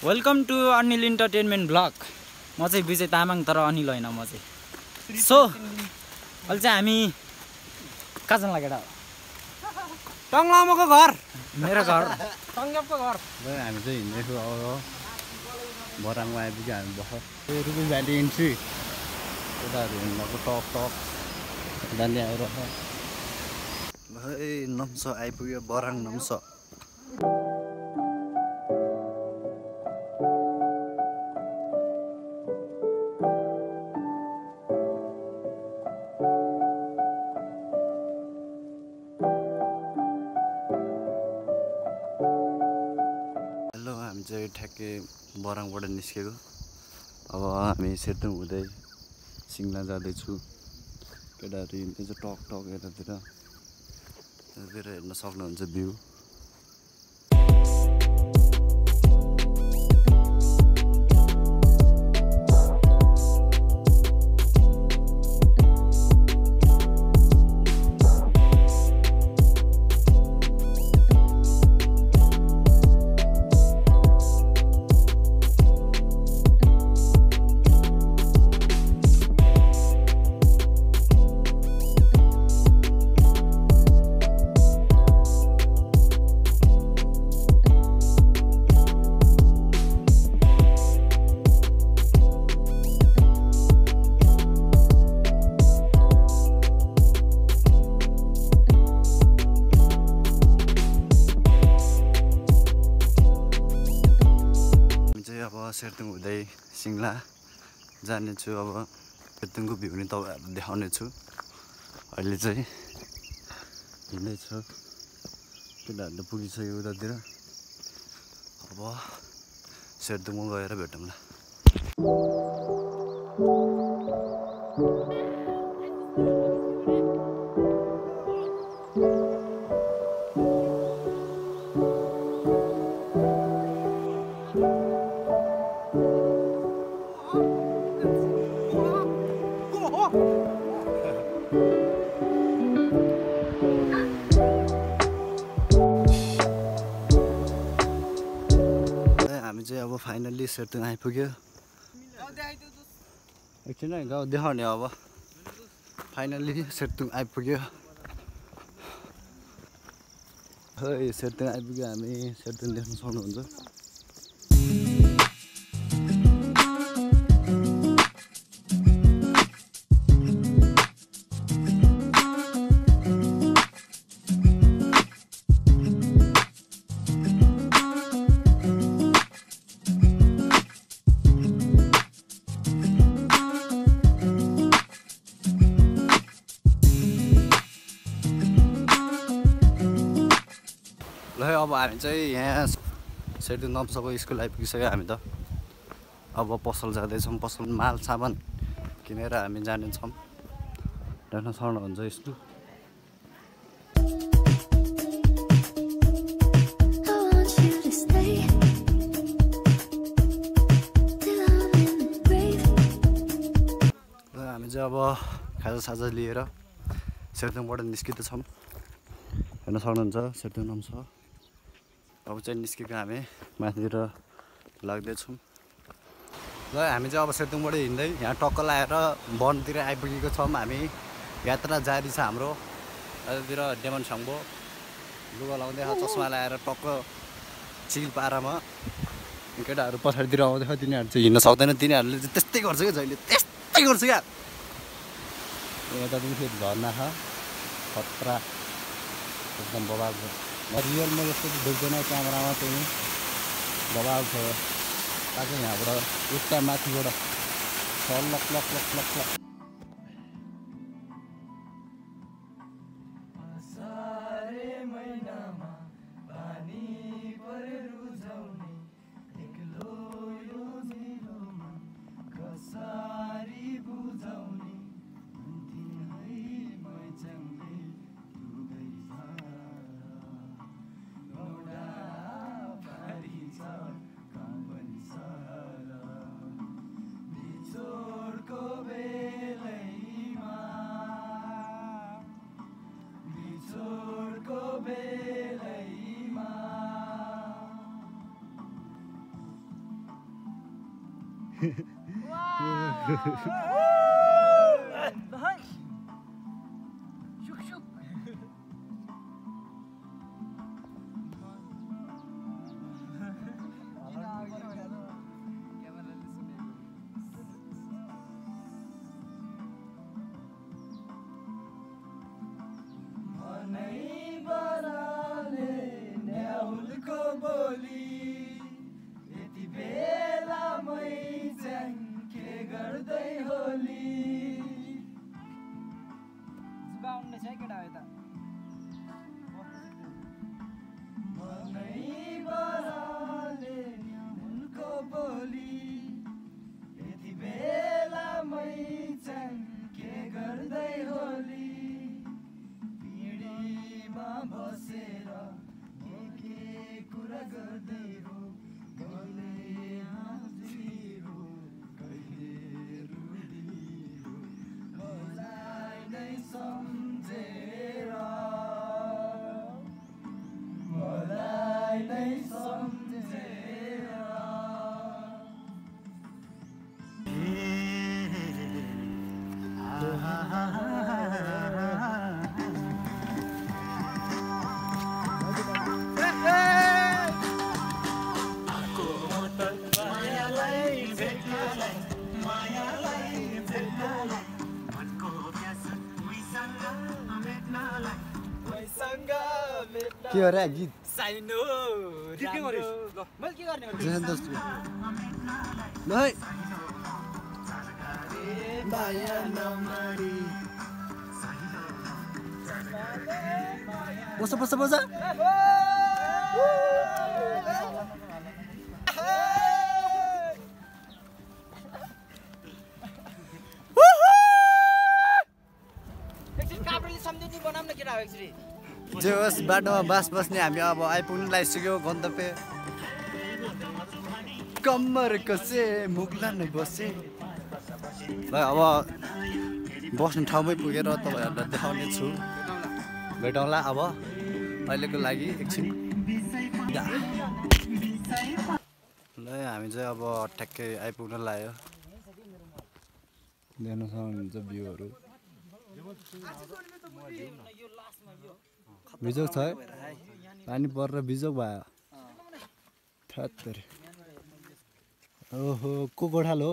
Welcome to Anil entertainment blog. म चाहिँ विजय तामाङ, तर अनिल होइन म चाहिँ। सो अहिले चाहिँ हामी कहाँ जान लागेर टङलामको घर, मेरो घर टङ्गपको घर। हामी चाहिँ हिँड्दैछौँ अब बराङमा आइपुग्यो। हामी भर्खर रुबिन भ्याली इन्ट्री केटाहरू हिँड्नको टक टक जाने आइरहेको भाइ नम्स आइपुग्यो बराङ नम्स। हामी चाहिँ ठ्याक्कै बराङबाट निस्केको। अब हामी सेतुङ हुँदै सिङ्ला जाँदैछु। केटाहरू हिँड्दैछ टक टक यतातिर हेर्न सक्नुहुन्छ भ्यू। अब सेर्तुङ हुँदै सिङ्ला जानेछु। अब सेर्तुङको भ्यू पनि तपाईँहरूलाई देखाउने छु। अहिले चाहिँ हिँड्दैछु, केटाहरू त पुगिसक्यो उतातिर। अब सेर्तुङमा गएर भेटौँला। हामी चाहिँ अब फाइनल्ली सेर्तुङ आइपुग्यो। एकछिन है गाउँ देखाउने। अब फाइनल्ली सेर्तुङ आइपुग्यो। है सेर्तुङ आइपुग्यो। हामी सेर्तुङ देख्न सक्नुहुन्छ। ल अब हामी चाहिँ यहाँ सेर्तुङ नम्सको स्कुल आइपुगिसक्यो। हामी त अब पसल जाँदैछौँ। पसल माल सामान किनेर हामी जानेछौँ। हेर्न सक्नुहुन्छ स्कुल। हामी चाहिँ अब खाजासाजा लिएर सेर्तुङबाट निस्किँदैछौँ। हेर्न सक्नुहुन्छ सेर्तुङ नम्स। अब चाहिँ निस्केको हामी माथितिर लाग्दैछौँ। ल हामी चाहिँ अब सेर्तुङबाट हिँड्दै यहाँ टक्क लगाएर वनतिर आइपुगेको छौँ। हामी यात्रा जारी छ हाम्रो। यतातिर डेमन छाङ्बो लुगा लाउँदै चस्मा लगाएर टक्क चिल पारामा। केटाहरू पछाडितिर आउँदैछ, तिनीहरू चाहिँ हिँड्न सक्दैन। तिनीहरूले चाहिँ त्यस्तै गर्छ क्या, जहिले त्यस्तै गर्छ क्या। यतातिर फेरि झर्ना छ खतरा एकदम बबाल छ। रियलमा जस्तो देख्दैन क्यामेरामा चाहिँ बबाल छ। ताकि यहाँबाट उता माथिबाट lock lock lock lock lock. के हो रे गीत साइनो के गरिस ल मैले के गर्ने ल है बाया नमरी बस बस बस जे होस् बाटोमा बास बस्ने हामी अब आइपुग्नु लागिसक्यो गन्तव्य कम्मर कसे मुग्ला नै बसे ल अब बस्ने ठाउँमै पुगेर तपाईँहरूलाई देखाउने छु भेटौँला अब अहिलेको लागि एकछिन ल हामी चाहिँ अब ठ्याक्कै आइपुग्न लाग्यो देख्न सक्नुहुन्छ भ्यूहरू बिजोक छ है पानी परेर बिजोक भयो थ्यात्तर ओहो को गोठाल हो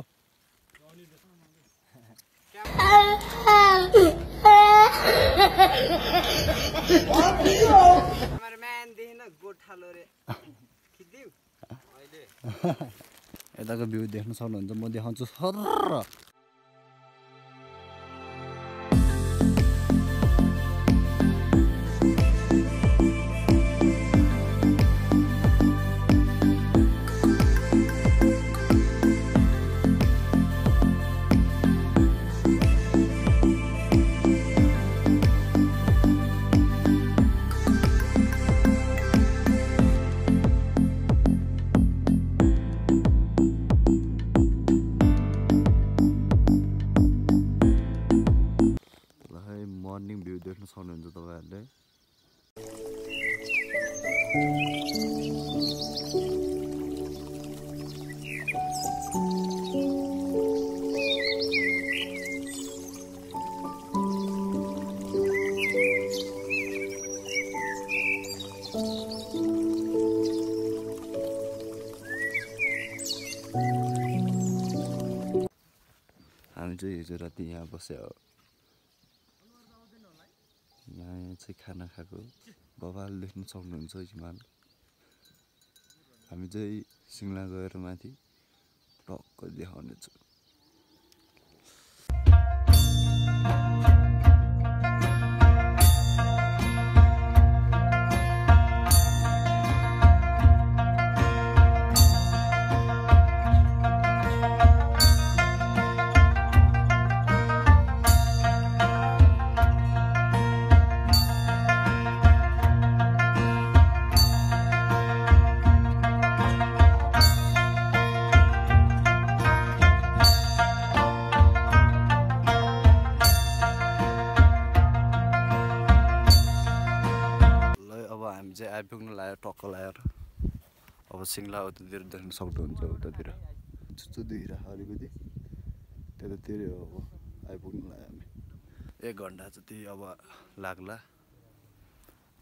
यताको भ्यू देख्न सक्नुहुन्छ म देखाउँछु सरर मर्निङ भ्यू देख्न सक्नुहुन्छ तपाईहरुले हामी चाहिँ हिजो राति यहाँ बस्यो यहाँ चाहिँ खाना खाएको बबाल देख्न सक्नुहुन्छ हिमाल हामी चाहिँ सिङ्ला गएर माथि टक्क देखाउने छु चाहिँ आइपुग्नु लाग्यो टक्क लगाएर अब सिङ्ला उतातिर देख्न सक्नुहुन्छ उतातिर चुच्चो देखिरहेको अलिकति त्यतातिर अब आइपुग्नु लाग्यो हामी 1 घन्टा जति अब लाग्ला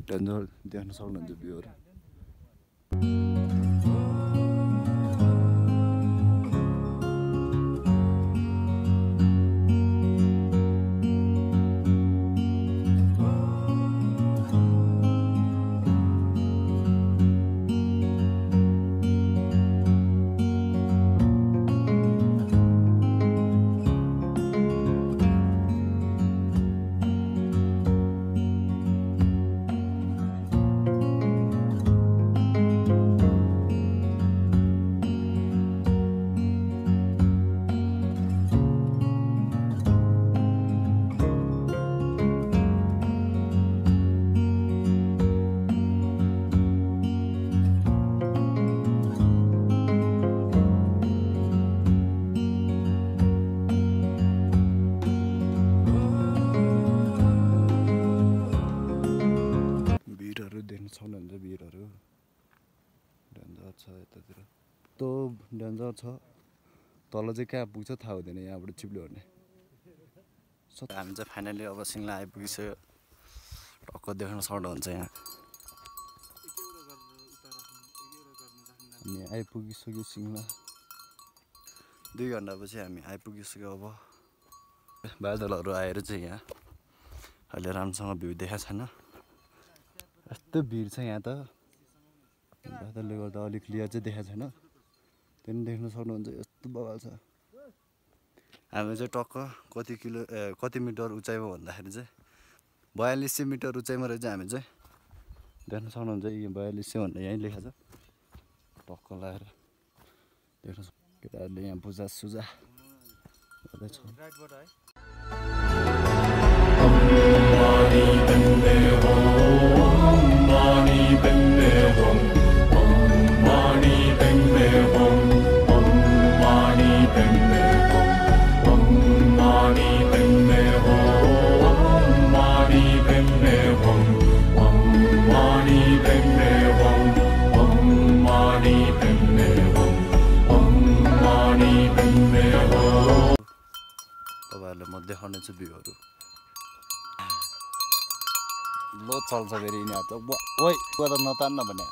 डेन्जर देख्न सक्नुहुन्छ भ्यूहरू सक्नुहुन्छ भिरहरू डेन्जर छ यतातिर तो डेन्जर छ तल चाहिँ कहाँ पुग्छ थाहा हुँदैन यहाँबाट चिप्ल्यो भने हामी चाहिँ फाइनली अब सिङ्ला आइपुगिसक्यो टक्क देख्न सक्नुहुन्छ यहाँ हामी आइपुगिसक्यो सिङ्ला 2 घन्टापछि हामी आइपुगिसक्यो अब बादलहरू आएर चाहिँ यहाँ अहिले राम्रोसँग भ्यू देखाएको छैन यस्तो भिड छ यहाँ त बादलले गर्दा अलिक क्लियर चाहिँ देखाएको छैन त्यो पनि देख्न सक्नुहुन्छ यस्तो बगाल छ हामी चाहिँ टक्क कति मिटर उचाइमा भन्दाखेरि चाहिँ 4200 मिटर उचाइमा रहेछ हामी चाहिँ देख्न सक्नुहुन्छ यो 4200 भनेर यहीँ लेखेको छ टक्क लगाएर देख्न केटाहरूले यहाँ पूजा सुजा गर्दैछ तपाईँहरूले म देखाउने छु भ्यूहरू लो चल्छ फेरि यिनीहरू त ओइ त नतान्न भने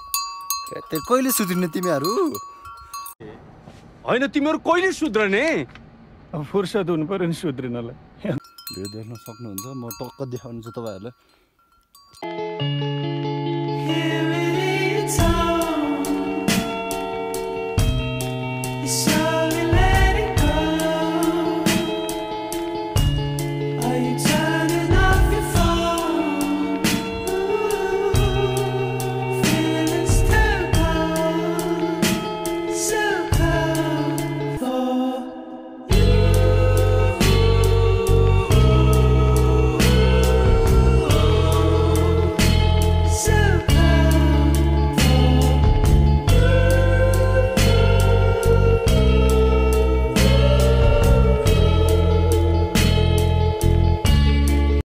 त्यो कहिले सुध्रिने तिमीहरू होइन तिमीहरू कहिले सुध्रने अब फुर्सद हुनु पर्यो नि सुध्रिनलाई भ्यू देख्न सक्नुहुन्छ म टक्क देखाउने छु तपाईँहरूलाई Here it is all. It's all